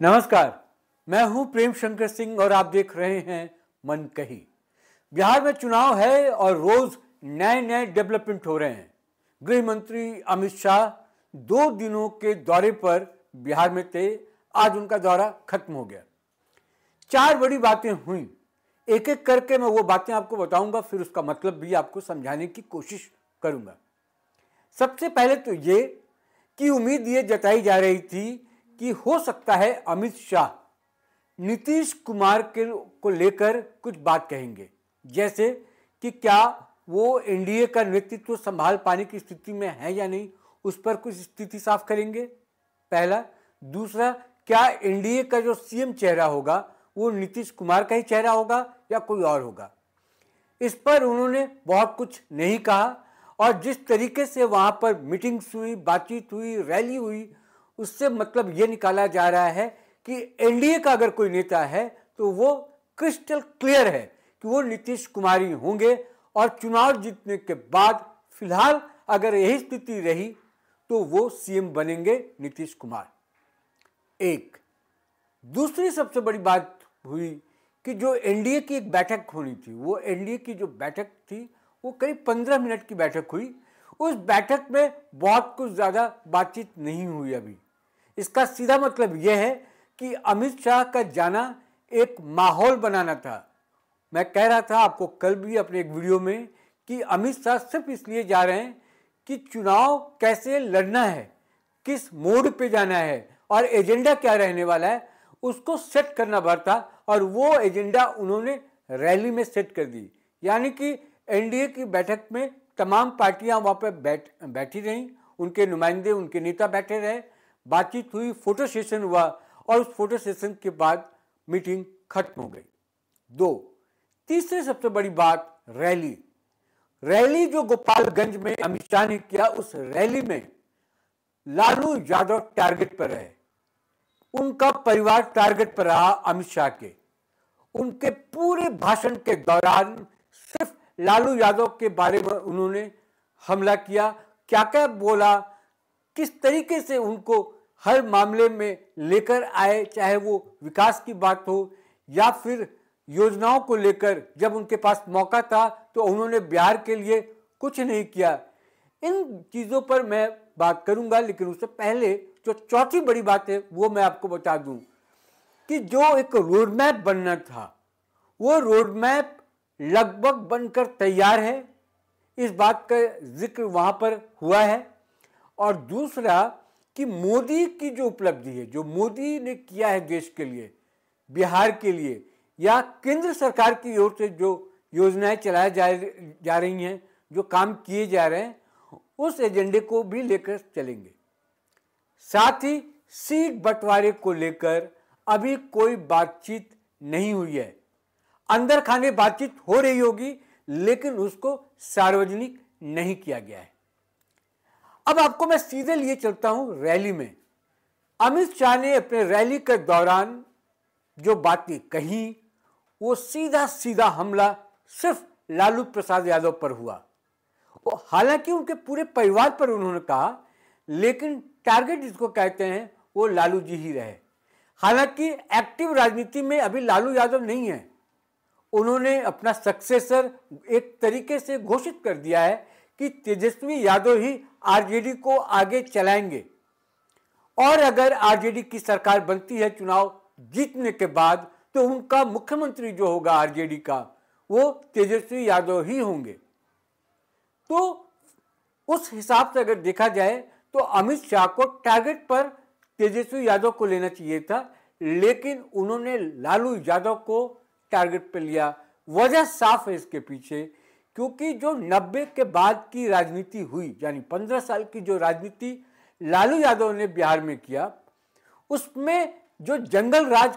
नमस्कार, मैं हूं प्रेम शंकर सिंह और आप देख रहे हैं मन कही। बिहार में चुनाव है और रोज नए नए डेवलपमेंट हो रहे हैं। गृह मंत्री अमित शाह 2 दिनों के दौरे पर बिहार में थे। आज उनका दौरा खत्म हो गया। 4 बड़ी बातें हुई। एक एक करके मैं वो बातें आपको बताऊंगा, फिर उसका मतलब भी आपको समझाने की कोशिश करूंगा। सबसे पहले तो ये कि उम्मीद ये जताई जा रही थी कि हो सकता है अमित शाह नीतीश कुमार को लेकर कुछ बात कहेंगे, जैसे कि क्या वो एनडीए का नेतृत्व संभाल पाने की स्थिति में है या नहीं, उस पर कुछ स्थिति साफ करेंगे, पहला। दूसरा, क्या एनडीए का जो सीएम चेहरा होगा वो नीतीश कुमार का ही चेहरा होगा या कोई और होगा। इस पर उन्होंने बहुत कुछ नहीं कहा और जिस तरीके से वहां पर मीटिंग्स हुई, बातचीत हुई, रैली हुई, उससे मतलब ये निकाला जा रहा है कि एनडीए का अगर कोई नेता है तो वो क्रिस्टल क्लियर है कि वो नीतीश कुमार ही होंगे और चुनाव जीतने के बाद फिलहाल अगर यही स्थिति रही तो वो सीएम बनेंगे नीतीश कुमार। एक दूसरी सबसे बड़ी बात हुई कि जो एनडीए की एक बैठक होनी थी, वो एनडीए की जो बैठक थी वो करीब 15 मिनट की बैठक हुई। उस बैठक में बहुत कुछ ज़्यादा बातचीत नहीं हुई। अभी इसका सीधा मतलब यह है कि अमित शाह का जाना एक माहौल बनाना था। मैं कह रहा था आपको कल भी अपने एक वीडियो में कि अमित शाह सिर्फ इसलिए जा रहे हैं कि चुनाव कैसे लड़ना है, किस मोड पे जाना है और एजेंडा क्या रहने वाला है, उसको सेट करना पड़ता और वो एजेंडा उन्होंने रैली में सेट कर दी। यानी कि एनडीए की बैठक में तमाम पार्टियां वहां पर बैठी रहीं, उनके नुमाइंदे, उनके नेता बैठे रहे, बातचीत हुई, फोटो सेशन हुआ और उस फोटो सेशन के बाद मीटिंग खत्म हो गई। 2, तीसरी सबसे बड़ी बात, रैली जो गोपालगंज में अमित शाह ने किया, उस रैली में लालू यादव टारगेट पर रहे, उनका परिवार टारगेट पर रहा अमित शाह के। उनके पूरे भाषण के दौरान सिर्फ लालू यादव के बारे में उन्होंने हमला किया, क्या क्या बोला, किस तरीके से उनको हर मामले में लेकर आए, चाहे वो विकास की बात हो या फिर योजनाओं को लेकर। जब उनके पास मौका था तो उन्होंने बिहार के लिए कुछ नहीं किया। इन चीज़ों पर मैं बात करूंगा, लेकिन उससे पहले जो चौथी बड़ी बात है वो मैं आपको बता दूं कि जो एक रोड मैप बनना था वो रोड मैप लगभग बनकर तैयार है। इस बात का जिक्र वहां पर हुआ है। और दूसरा कि मोदी की जो उपलब्धि है, जो मोदी ने किया है देश के लिए, बिहार के लिए, या केंद्र सरकार की ओर से जो योजनाएं चलाई जा रही हैं, जो काम किए जा रहे हैं, उस एजेंडे को भी लेकर चलेंगे। साथ ही सीट बंटवारे को लेकर अभी कोई बातचीत नहीं हुई है। अंदर खाने बातचीत हो रही होगी लेकिन उसको सार्वजनिक नहीं किया गया है। अब आपको मैं सीधे लिए चलता हूं रैली में। अमित शाह ने अपने रैली के दौरान जो बातें कही वो सीधा सीधा हमला सिर्फ लालू प्रसाद यादव पर हुआ। हालांकि उनके पूरे परिवार पर उन्होंने कहा, लेकिन टारगेट जिसको कहते हैं वो लालू जी ही रहे। हालांकि एक्टिव राजनीति में अभी लालू यादव नहीं है। उन्होंने अपना सक्सेसर एक तरीके से घोषित कर दिया है कि तेजस्वी यादव ही आरजेडी को आगे चलाएंगे और अगर आरजेडी की सरकार बनती है चुनाव जीतने के बाद तो उनका मुख्यमंत्री जो होगा आरजेडी का वो तेजस्वी यादव ही होंगे। तो उस हिसाब से अगर देखा जाए तो अमित शाह को टारगेट पर तेजस्वी यादव को लेना चाहिए था, लेकिन उन्होंने लालू यादव को टारगेट पर लिया। वजह साफ है इसके पीछे, क्योंकि जो 90 के बाद की राजनीति हुई, यानी 15 साल की जो राजनीति लालू यादव ने बिहार में किया, उसमें जो जंगल राज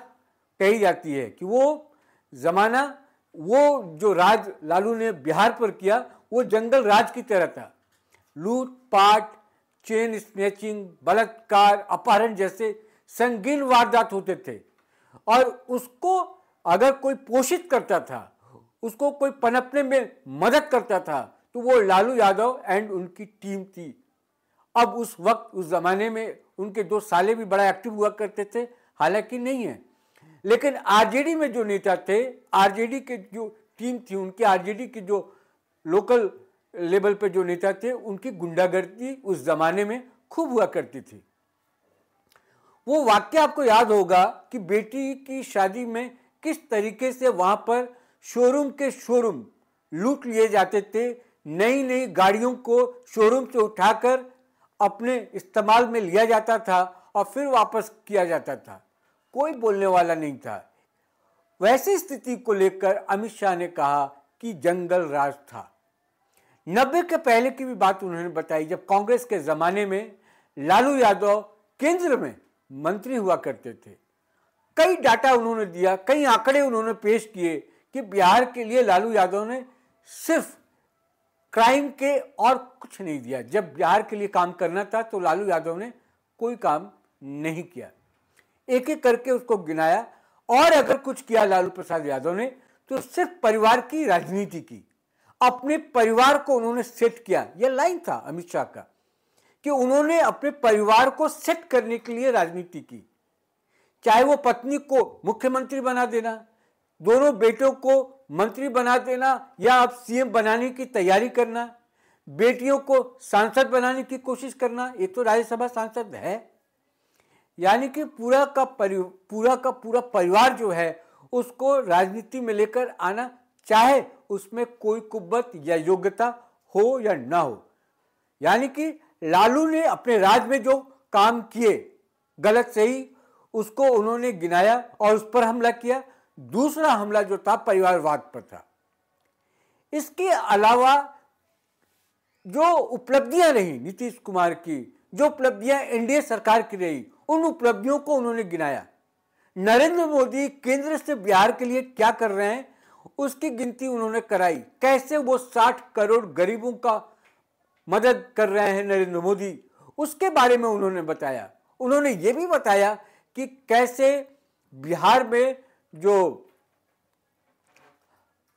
कही जाती है कि वो जमाना, वो जो राज लालू ने बिहार पर किया वो जंगल राज की तरह था। लूटपाट, चेन स्नैचिंग, बलात्कार, अपहरण जैसे संगीन वारदात होते थे और उसको अगर कोई पोषित करता था, उसको कोई पनपने में मदद करता था तो वो लालू यादव एंड उनकी टीम थी। अब उस वक्त, उस जमाने में उनके 2 साले भी बड़ा एक्टिव हुआ करते थे। हालांकि नहीं है। लेकिन आरजेडी में जो नेता थे, आरजेडी के जो टीम थी उनकी, आरजेडी के जो लोकल लेवल पे जो नेता थे, उनकी गुंडागर्दी उस जमाने में खूब हुआ करती थी। वो वाक्य आपको याद होगा कि बेटी की शादी में किस तरीके से वहां पर शोरूम के शोरूम लूट लिए जाते थे। नई नई गाड़ियों को शोरूम से उठाकर अपने इस्तेमाल में लिया जाता था और फिर वापस किया जाता था, कोई बोलने वाला नहीं था। वैसी स्थिति को लेकर अमित शाह ने कहा कि जंगल राज था। 90 के पहले की भी बात उन्होंने बताई, जब कांग्रेस के जमाने में लालू यादव केंद्र में मंत्री हुआ करते थे। कई डाटा उन्होंने दिया, कई आंकड़े उन्होंने पेश किए कि बिहार के लिए लालू यादव ने सिर्फ क्राइम के और कुछ नहीं दिया। जब बिहार के लिए काम करना था तो लालू यादव ने कोई काम नहीं किया। एक एक करके उसको गिनाया, और अगर कुछ किया लालू प्रसाद यादव ने तो सिर्फ परिवार की राजनीति की, अपने परिवार को उन्होंने सेट किया। यह लाइन था अमित शाह का कि उन्होंने अपने परिवार को सेट करने के लिए राजनीति की, चाहे वो पत्नी को मुख्यमंत्री बना देना, दोनों बेटों को मंत्री बना देना, या अब सीएम बनाने की तैयारी करना, बेटियों को सांसद बनाने की कोशिश करना। एक तो राज्यसभा सांसद है, यानी कि पूरा का पूरा परिवार जो है उसको राजनीति में लेकर आना, चाहे उसमें कोई कुव्वत या योग्यता हो या ना हो। यानी कि लालू ने अपने राज में जो काम किए, गलत सही, उसको उन्होंने गिनाया और उस पर हमला किया। दूसरा हमला जो था परिवारवाद पर था। इसके अलावा जो उपलब्धियां रही नीतीश कुमार की, जो उपलब्धियां एनडीए सरकार की रही, उन उपलब्धियों को उन्होंने गिनाया। नरेंद्र मोदी केंद्र से बिहार के लिए क्या कर रहे हैं उसकी गिनती उन्होंने कराई। कैसे वो 60 करोड़ गरीबों का मदद कर रहे हैं नरेंद्र मोदी, उसके बारे में उन्होंने बताया। उन्होंने ये भी बताया कि कैसे बिहार में जो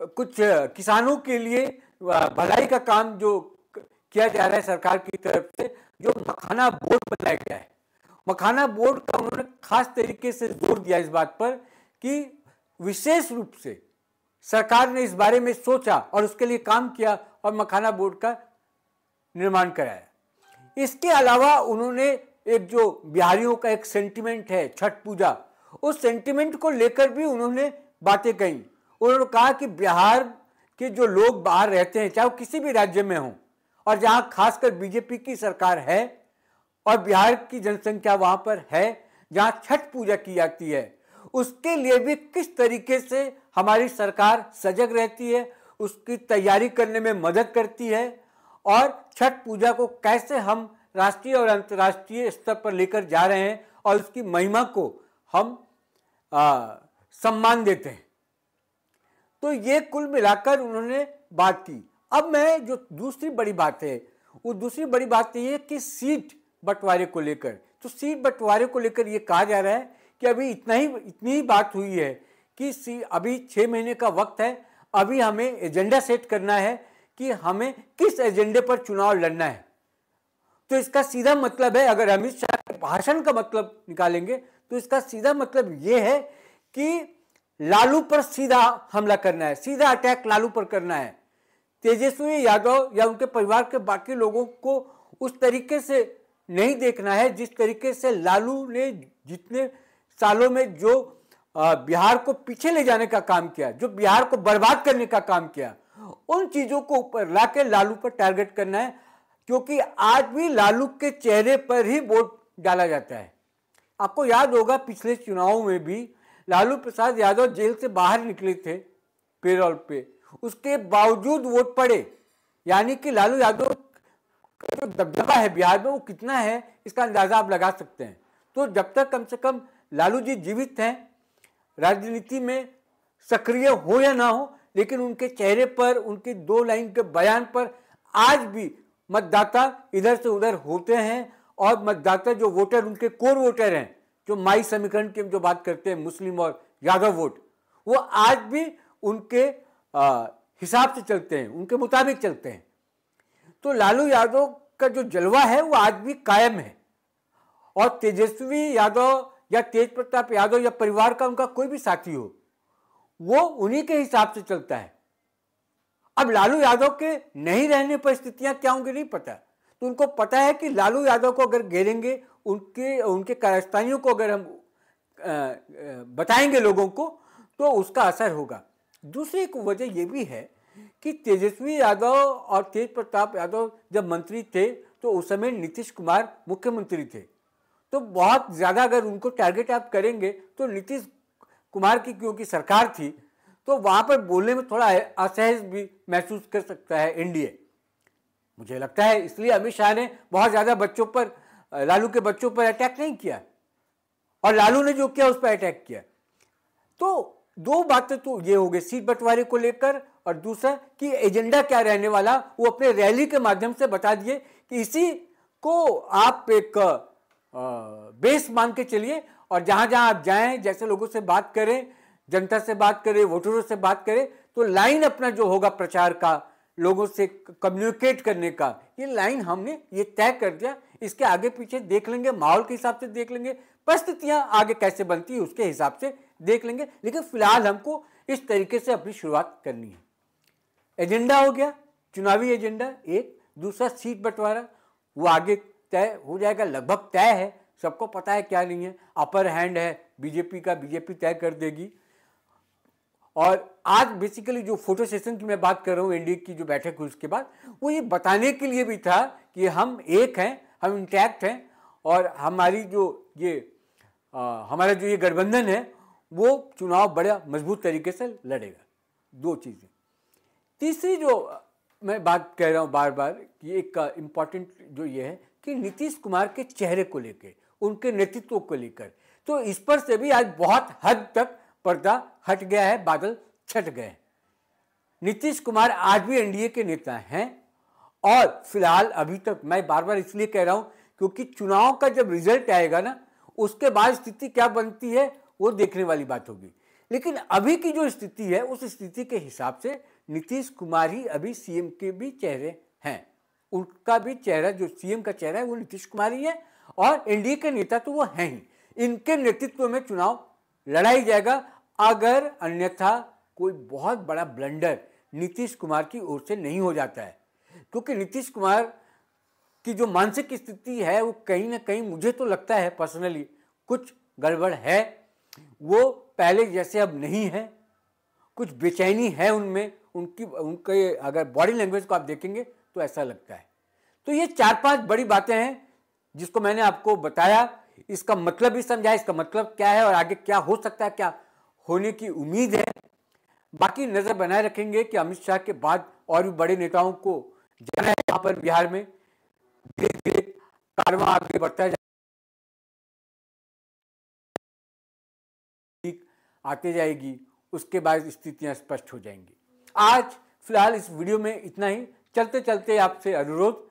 कुछ किसानों के लिए भलाई का काम जो किया जा रहा है सरकार की तरफ से, जो मखाना बोर्ड बनाया गया है, मखाना बोर्ड का उन्होंने खास तरीके से जोर दिया इस बात पर कि विशेष रूप से सरकार ने इस बारे में सोचा और उसके लिए काम किया और मखाना बोर्ड का निर्माण कराया। इसके अलावा उन्होंने एक जो बिहारियों का एक सेंटिमेंट है छठ पूजा, उस सेंटिमेंट को लेकर भी उन्होंने बातें कही। उन्होंने कहा कि बिहार के जो लोग बाहर रहते हैं, चाहे वो किसी भी राज्य में हों, और जहां खासकर बीजेपी की सरकार है और बिहार की जनसंख्या वहां पर है, जहां छठ पूजा की जाती है, उसके लिए भी किस तरीके से हमारी सरकार सजग रहती है, उसकी तैयारी करने में मदद करती है, और छठ पूजा को कैसे हम राष्ट्रीय और अंतर्राष्ट्रीय स्तर पर लेकर जा रहे हैं और उसकी महिमा को हम सम्मान देते हैं। तो ये कुल मिलाकर उन्होंने बात की। अब मैं जो दूसरी बड़ी बात है, वो दूसरी बड़ी बात ये है कि सीट बंटवारे को लेकर, तो सीट बंटवारे को लेकर ये कहा जा रहा है कि अभी इतनी ही बात हुई है कि अभी 6 महीने का वक्त है, अभी हमें एजेंडा सेट करना है कि हमें किस एजेंडे पर चुनाव लड़ना है। तो इसका सीधा मतलब है, अगर अमित शाह के भाषण का मतलब निकालेंगे तो इसका सीधा मतलब ये है कि लालू पर सीधा हमला करना है, सीधा अटैक लालू पर करना है। तेजस्वी यादव या उनके परिवार के बाकी लोगों को उस तरीके से नहीं देखना है जिस तरीके से लालू ने जितने सालों में जो बिहार को पीछे ले जाने का काम किया, जो बिहार को बर्बाद करने का काम किया, उन चीजों को ऊपर लाके लालू पर टारगेट करना है। क्योंकि आज भी लालू के चेहरे पर ही वोट डाला जाता है। आपको याद होगा पिछले चुनावों में भी लालू प्रसाद यादव जेल से बाहर निकले थे पेरोल पे, उसके बावजूद वोट पड़े। यानी कि लालू यादव का जो दबदबा है बिहार में वो कितना है इसका अंदाजा आप लगा सकते हैं। तो जब तक कम से कम लालू जी जीवित हैं, राजनीति में सक्रिय हो या ना हो, लेकिन उनके चेहरे पर, उनके 2 लाइन के बयान पर आज भी मतदाता इधर से उधर होते हैं। और मतदाता जो वोटर, उनके कोर वोटर हैं, जो माई समीकरण की जो बात करते हैं, मुस्लिम और यादव वोट, वो आज भी उनके हिसाब से चलते हैं, उनके मुताबिक चलते हैं। तो लालू यादव का जो जलवा है वो आज भी कायम है। और तेजस्वी यादव या तेज प्रताप यादव या परिवार का उनका कोई भी साथी हो, वो उन्हीं के हिसाब से चलता है। अब लालू यादव के नहीं रहने पर स्थितियां क्या होंगी नहीं पता, तो उनको पता है कि लालू यादव को अगर घेरेंगे, उनके कारस्तानियों को अगर हम बताएंगे लोगों को, तो उसका असर होगा। दूसरी एक वजह यह भी है कि तेजस्वी यादव और तेज प्रताप यादव जब मंत्री थे तो उस समय नीतीश कुमार मुख्यमंत्री थे, तो बहुत ज़्यादा अगर उनको टारगेट आप करेंगे तो नीतीश कुमार की क्योंकि सरकार थी, तो वहाँ पर बोलने में थोड़ा असहज भी महसूस कर सकता है एनडीए, मुझे लगता है। इसलिए अमित शाह ने बहुत ज़्यादा बच्चों पर, लालू के बच्चों पर अटैक नहीं किया, और लालू ने जो किया उस पर अटैक किया। तो दो बातें तो ये हो गई सीट बंटवारे को लेकर, और दूसरा कि एजेंडा क्या रहने वाला, वो अपने रैली के माध्यम से बता दिए कि इसी को आप एक बेस मान के चलिए, और जहां जहां आप जाएं, जैसे लोगों से बात करें, जनता से बात करें, वोटरों से बात करें, तो लाइन अपना जो होगा प्रचार का, लोगों से कम्युनिकेट करने का, ये लाइन हमने ये तय कर दिया। इसके आगे पीछे देख लेंगे, माहौल के हिसाब से देख लेंगे, परिस्थितियां आगे कैसे बनती है उसके हिसाब से देख लेंगे, लेकिन फिलहाल हमको इस तरीके से अपनी शुरुआत करनी है। एजेंडा हो गया, चुनावी एजेंडा एक, दूसरा सीट बंटवारा, वो आगे तय हो जाएगा, लगभग तय है, सबको पता है क्या नहीं है, अपर हैंड है बीजेपी का, बीजेपी तय कर देगी। और आज बेसिकली जो फोटो सेशन की मैं बात कर रहा हूँ, एनडीए की जो बैठक हुई उसके बाद, वो ये बताने के लिए भी था कि हम एक हैं, हम इंटैक्ट हैं, और हमारी जो ये हमारा जो ये गठबंधन है वो चुनाव बड़ा मजबूत तरीके से लड़ेगा। दो चीज़ें। तीसरी जो मैं बात कह रहा हूँ बार बार कि एक इम्पॉर्टेंट जो ये है कि नीतीश कुमार के चेहरे को लेकर, उनके नेतृत्व को लेकर, तो इस पर से भी आज बहुत हद तक पर्दा हट गया है, बादल छट गए हैं। नीतीश कुमार आज भी एनडीए के नेता हैं, और फिलहाल अभी तक मैं बार बार इसलिए कह रहा हूं क्योंकि चुनाव का जब रिजल्ट आएगा ना, उसके बाद स्थिति क्या बनती है वो देखने वाली बात होगी। लेकिन अभी की जो स्थिति है उस स्थिति के हिसाब से नीतीश कुमार ही अभी सीएम के भी चेहरे हैं, उनका भी चेहरा जो सीएम का चेहरा है वो नीतीश कुमार ही है, और एनडीए के नेता तो वो हैं ही। इनके नेतृत्व में चुनाव लड़ाई जाएगा, अगर अन्यथा कोई बहुत बड़ा ब्लंडर नीतीश कुमार की ओर से नहीं हो जाता है। क्योंकि नीतीश कुमार की जो मानसिक स्थिति है वो कहीं ना कहीं, मुझे तो लगता है पर्सनली, कुछ गड़बड़ है, वो पहले जैसे अब नहीं है, कुछ बेचैनी है उनमें, उनके अगर बॉडी लैंग्वेज को आप देखेंगे तो ऐसा लगता है। तो ये 4-5 बड़ी बातें हैं जिसको मैंने आपको बताया, इसका मतलब भी समझाया, इसका मतलब क्या है और आगे क्या हो सकता है, क्या होने की उम्मीद है। बाकी नजर बनाए रखेंगे कि अमित शाह के बाद और भी बड़े नेताओं को जाना है यहाँ पर बिहार में, धीरे धीरे कारवां आगे बढ़ता है, आते जाएगी, उसके बाद स्थितियां स्पष्ट हो जाएंगी। आज फिलहाल इस वीडियो में इतना ही। चलते चलते आपसे अनुरोध,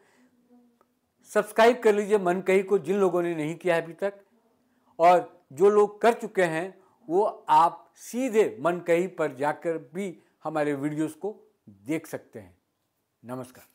सब्सक्राइब कर लीजिए मन कही को जिन लोगों ने नहीं किया है अभी तक, और जो लोग कर चुके हैं वो आप सीधे मन कही पर जाकर भी हमारे वीडियोस को देख सकते हैं। नमस्कार।